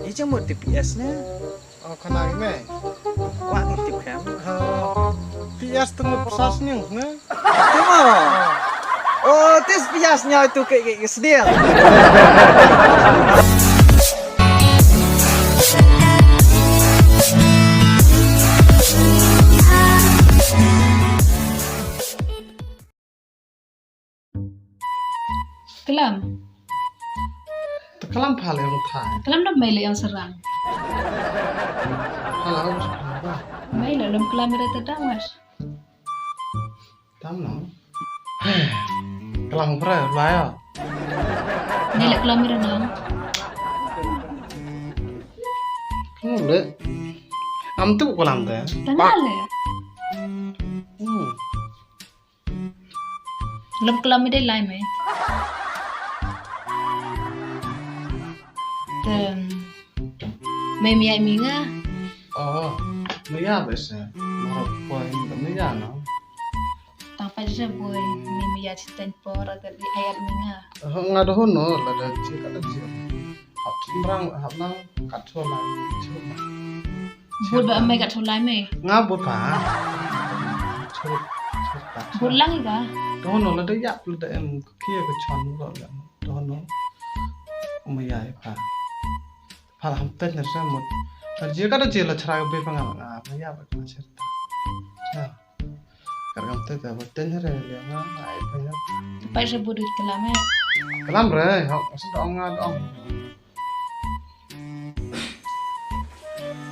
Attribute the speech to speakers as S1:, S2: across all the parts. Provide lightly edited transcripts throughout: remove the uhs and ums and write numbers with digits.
S1: Ini cuma TPS-nya.
S2: Oh, kenal ini.
S1: Wah, ngitip kan?
S2: PS tengah pesasnya, nah.
S1: Tunggu. Oh, tes PS-nya itu kayak sedih.
S3: Kelam.
S2: Kelam paling utama.
S3: Kelam dah mail yang serang.
S2: Kalau harus apa?
S3: Mail dalam kelam ada terdawas.
S2: Tamu. Kelam berapa? Bayar.
S3: Mail kelam ada nang.
S2: Kamu le. Am tu kelam deh.
S3: Tengah le. Dalam kelam ada lain me. Mai miai minga.
S2: Oh, maya biasa. Marah poin, maya no.
S3: Tanpa je boy, mai miai citen por atau di ayat minga.
S2: Ngada hono, lada cik ada cik. Hap cimrang, hap nang kacau lah.
S3: Bud ba mai kat tholai me.
S2: Ngabut pa. Cut.
S3: Bud lang ika.
S2: Hono lada yak lada em kia ke chon lo ya. Hono. Maya pa. Pal ham ten na samut. Jika ada jela cara be pangam maya ba ka cerita. Ya. Karena ten ta ten re le nga ai pa ya.
S3: Pai je bud kelam me.
S2: Kelam re, hok sedong ngadong.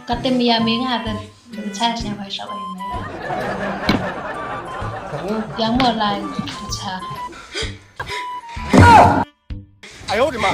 S3: Kata miai minga tu cah siapa siapa me. Yang mau lain cah.
S4: 哎呦我的妈！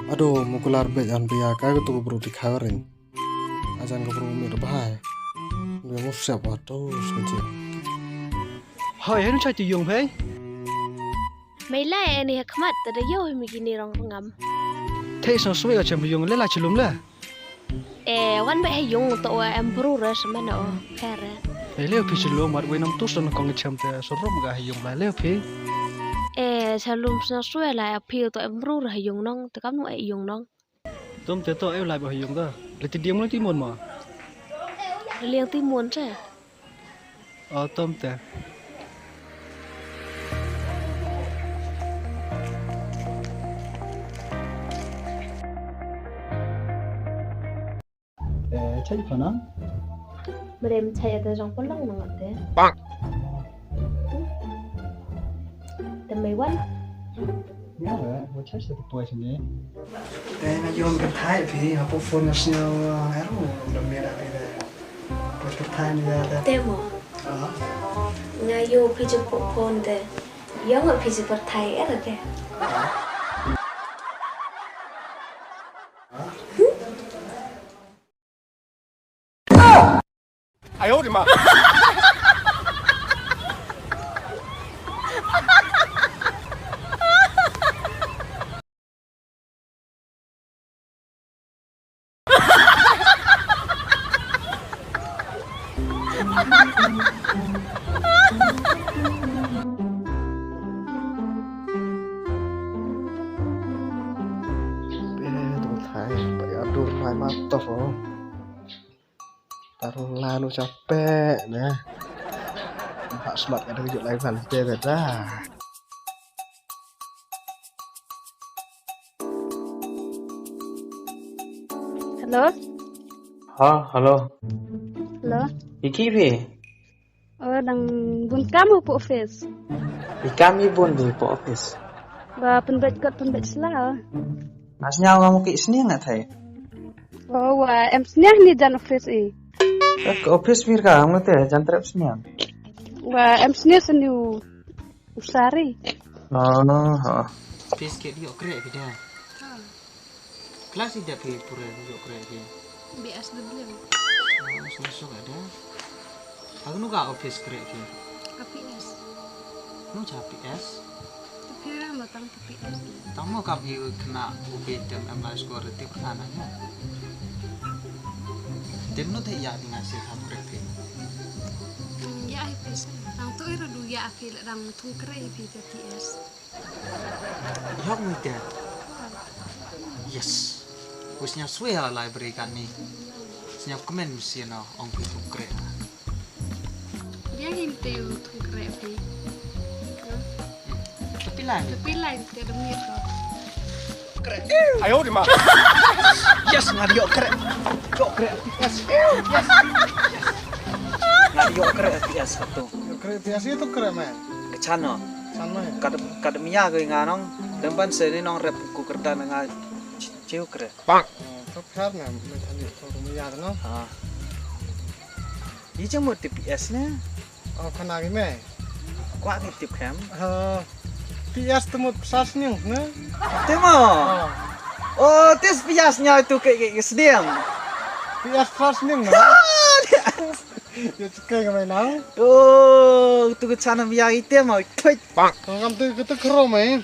S2: Aduh, mukular bet an biya kaya tu bro dikhawarin. Ajan ko bro mir bahai. Dia mau siap atau sekejap.
S1: Hai, ini cai tuyung hei.
S5: Mai lai ani hikmat tada yo mi gini rong ngam.
S1: Thế sao suy ở trong tuyung lấy lại chilum le?
S5: Wan ba yung to improve ra sama no kare.
S1: Leo pi chilum mat we nam tus don kong cham te so rom ga hayung la leo pi.
S5: Salum sa suy lai appeal to improve ra yung nong to kam no ai yung nong.
S1: Tom te to ai lại ba hayung da. Le ti diam le ti mon ma.
S5: Liang ti muôn cha.
S1: Tom te. Cai mana?
S5: Merem chaya ta jong polang nang ate.
S4: Bang.
S5: Te mai wan.
S1: Ya, wo cai se tu sini. Na yom ka thai pi ha po phone sno ero da mera pi da. Po ka thai ni da.
S5: Te mo. Nga yo pi je pon de. Yang pi je per thai era ke.
S4: 哎呦我的妈！
S2: Aduh, main matof oh. Taruh lanu capek nah. Pak smart ada video live nanti dah.
S5: Hello?
S6: Halo.
S5: Hello?
S6: Iki pi?
S5: Dang bun kamu po office.
S6: Kami pun di office.
S5: Ba penbet sela.
S6: Masnya kamu ke sini nggak thay?
S5: Em sniah ni jan office
S6: Ke office mir kamu teh jangan sini.
S5: Em sniah seniu usari.
S6: Oh.
S1: Office ke dia kere ke dia. Kelas tidak pi pura dia kere dia.
S5: BSW.
S6: Masuk ada. Aku nu gak office kerja ke.
S5: KPS.
S6: Nu capi es.
S5: Tapi orang batang KPS.
S6: Tamu kami kena ubedem amla skor tip anaknya. Dem nu teh ya dengan sih kamu kerja.
S5: Ya IPS. Rang tu era dulu ya afil rang tung kere KPS.
S6: Ya muda. Yes. Wisnya suwe lah library kan nih. Senyap komen mesti no ong itu keren.
S5: Dia hinte yu tung kere pi.
S6: Tapi lain.
S5: Tapi lain tiada mir kau.
S4: 哎呦我的妈！
S6: Yes, ngadio keren. Yo keren. Yes. Yes. Ngadio keren FPS satu.
S2: Kreatiasi itu keren mah.
S6: Ke channel.
S2: Sama ya.
S6: Kademia ke nganong tempat seni nong rep ku kerta nang ciu keren.
S2: Tapi kan macam ni kalau punya kan.
S6: Ah. Ini cuma TPS nya.
S2: Oh kena gimana?
S6: Kuat ni tip cam.
S2: PS temu sas ni, ne?
S6: Temo. Oh, tes PS-nya itu kayak sedang.
S2: PS sas ni, ne? Dia cakap gimana?
S6: Oh, tu ke channel biar itu mau tweet.
S2: Kalau kamu tu kita Khynroo mai,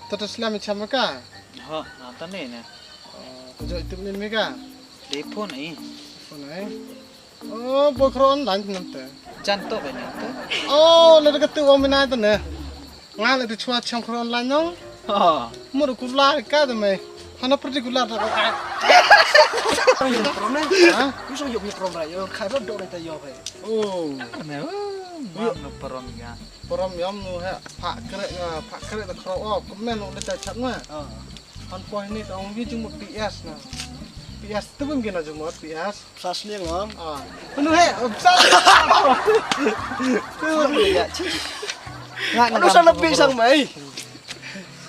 S2: terus lama macam mereka.
S6: Ha, nonton ni ne.
S2: Kerja itu ni mereka.
S6: Telefon ni.
S2: Phone ai. Oh, buat Khynroo online nanti.
S6: Cantik banyak tu.
S2: Oh, lalu kita orang mana tu ne? Ngal itu cuma macam Khynroo online nong.
S6: Ha.
S2: Muru kular kada mai. Hana pergi kular tak?
S1: Problem ha? Bisa yuk punya problem yo khai rot dok ta yo hai.
S2: Oh.
S6: Ne. Mak no perom ya.
S2: Peram yam nu ha. Pak kerek tak Khynroo. Komen nu dah chat mah. Han poin ni tong vi cuma PS na. PS tu pun kena cuma PS.
S1: Sas ni ngom.
S2: Nu he, sas.
S6: Tu ya.
S1: Aduh sana lebih sang mai.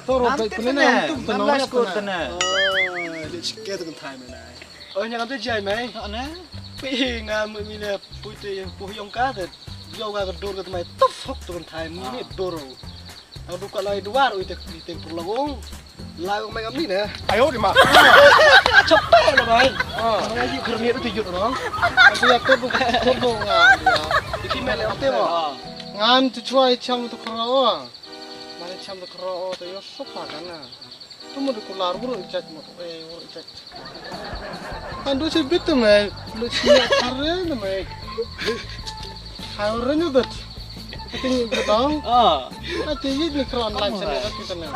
S2: Toro baik pun ni tu
S6: Tenang
S2: tenang
S6: skor tenang.
S1: Dia sikit tu kan time nai. Oh nyang tu jai mai.
S6: Ne.
S1: Pi ngam mi le putih yang ka tu. Yo ga dor ka mai top hok tu kan time ni doro. Aku duka lai duar ui tek perlagong. Lai mai ngam ni ne.
S4: 哎呦我的妈！
S1: Cepet lah mai. Ngai yu kerni tu yut dong.
S2: Aku ya tu Khynroo ngam dia.
S1: Iki mele ote mo.
S2: Ngam tu cuai cam tu Khynroo. Mana cam tu Khynroo tu yo sopa kana. Tu mu kular buru chat mo buru chat. Kan tu sih bitu mai. Lu siap kare na mai. Kare ni tu. Tinggi betong. Nanti ni Khynroo online sana kita na.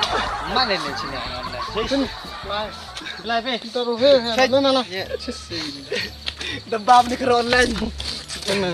S6: Mana ni sini online.
S2: Sini. Lai.
S6: Lai be.
S2: Kita ruhe. Na. Cisi.
S1: Debam ni Khynroo online.
S2: Kena.